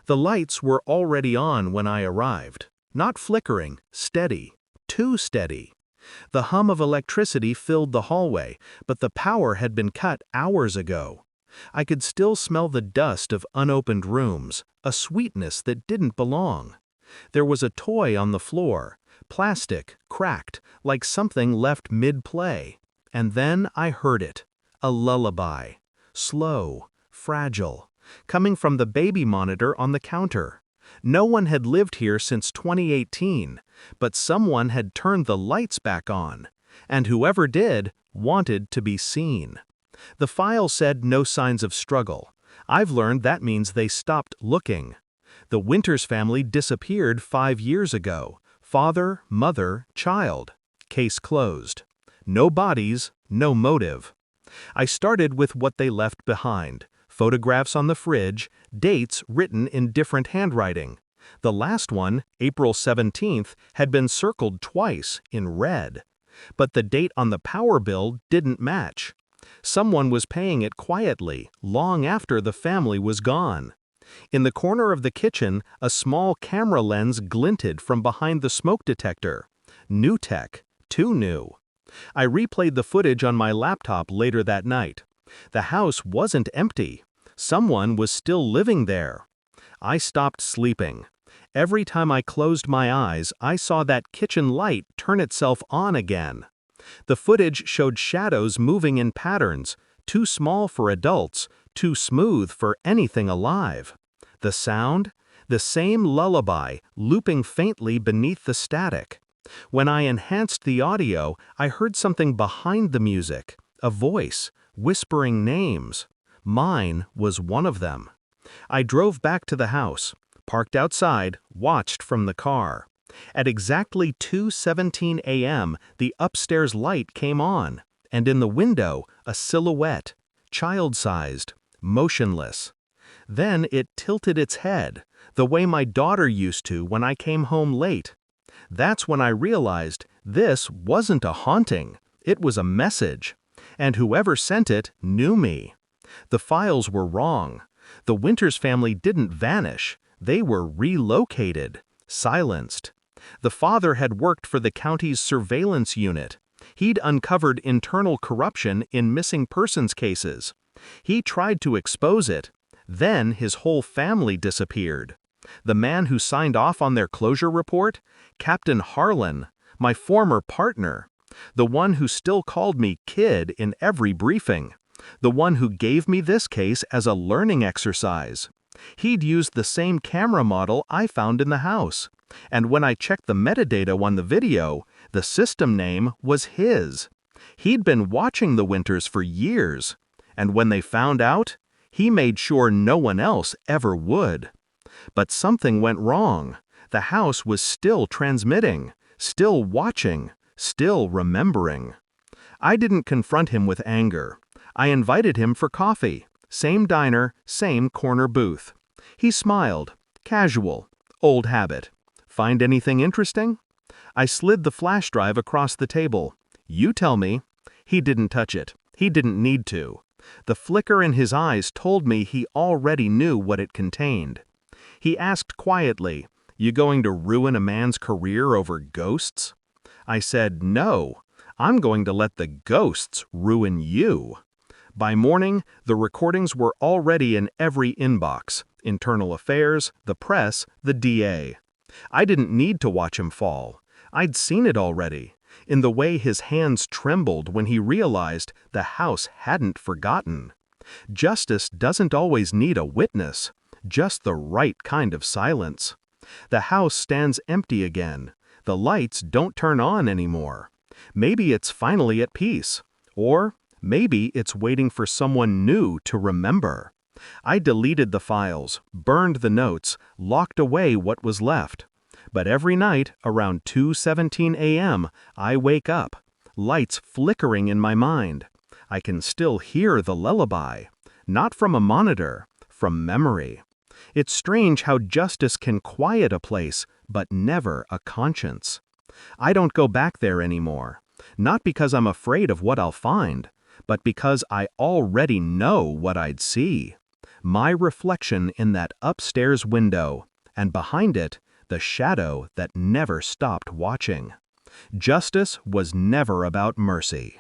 The lights were already on when I arrived. Not flickering, steady. Too steady. The hum of electricity filled the hallway, but the power had been cut hours ago. I could still smell the dust of unopened rooms, a sweetness that didn't belong. There was a toy on the floor, plastic, cracked, like something left mid-play. And then I heard it. A lullaby. Slow, fragile, coming from the baby monitor on the counter. No one had lived here since 2018, but someone had turned the lights back on, and whoever did wanted to be seen. The file said no signs of struggle. I've learned that means they stopped looking. The Winters family disappeared 5 years ago. Father, mother, child. Case closed. No bodies, no motive. I started with what they left behind. Photographs on the fridge, dates written in different handwriting. The last one, April 17th, had been circled twice in red. But the date on the power bill didn't match. Someone was paying it quietly, long after the family was gone. In the corner of the kitchen, a small camera lens glinted from behind the smoke detector. New tech, too new. I replayed the footage on my laptop later that night. The house wasn't empty. Someone was still living there. I stopped sleeping. Every time I closed my eyes, I saw that kitchen light turn itself on again. The footage showed shadows moving in patterns, too small for adults, too smooth for anything alive. The sound? The same lullaby, looping faintly beneath the static. When I enhanced the audio, I heard something behind the music, a voice, whispering names. Mine was one of them. I drove back to the house, parked outside, watched from the car. At exactly 2:17 a.m., the upstairs light came on, and in the window, a silhouette, child-sized, motionless. Then it tilted its head, the way my daughter used to when I came home late. That's when I realized this wasn't a haunting, it was a message. And whoever sent it knew me. The files were wrong. The Winters family didn't vanish. They were relocated, silenced. The father had worked for the county's surveillance unit. He'd uncovered internal corruption in missing persons cases. He tried to expose it. Then his whole family disappeared. The man who signed off on their closure report? Captain Harlan, my former partner. The one who still called me kid in every briefing. The one who gave me this case as a learning exercise. He'd used the same camera model I found in the house. And when I checked the metadata on the video, the system name was his. He'd been watching the Winters for years. And when they found out, he made sure no one else ever would. But something went wrong. The house was still transmitting, still watching, still remembering. I didn't confront him with anger. I invited him for coffee. Same diner, same corner booth. He smiled. Casual. Old habit. Find anything interesting? I slid the flash drive across the table. You tell me. He didn't touch it. He didn't need to. The flicker in his eyes told me he already knew what it contained. He asked quietly, "You going to ruin a man's career over ghosts?" I said, "No. I'm going to let the ghosts ruin you." By morning, the recordings were already in every inbox: Internal Affairs, the press, the DA. I didn't need to watch him fall. I'd seen it already, in the way his hands trembled when he realized the house hadn't forgotten. Justice doesn't always need a witness, just the right kind of silence. The house stands empty again. The lights don't turn on anymore. Maybe it's finally at peace. Or maybe it's waiting for someone new to remember. I deleted the files, burned the notes, locked away what was left. But every night, around 2:17 a.m., I wake up, lights flickering in my mind. I can still hear the lullaby, not from a monitor, from memory. It's strange how justice can quiet a place, but never a conscience. I don't go back there anymore, not because I'm afraid of what I'll find, but because I already know what I'd see. My reflection in that upstairs window, and behind it, the shadow that never stopped watching. Justice was never about mercy.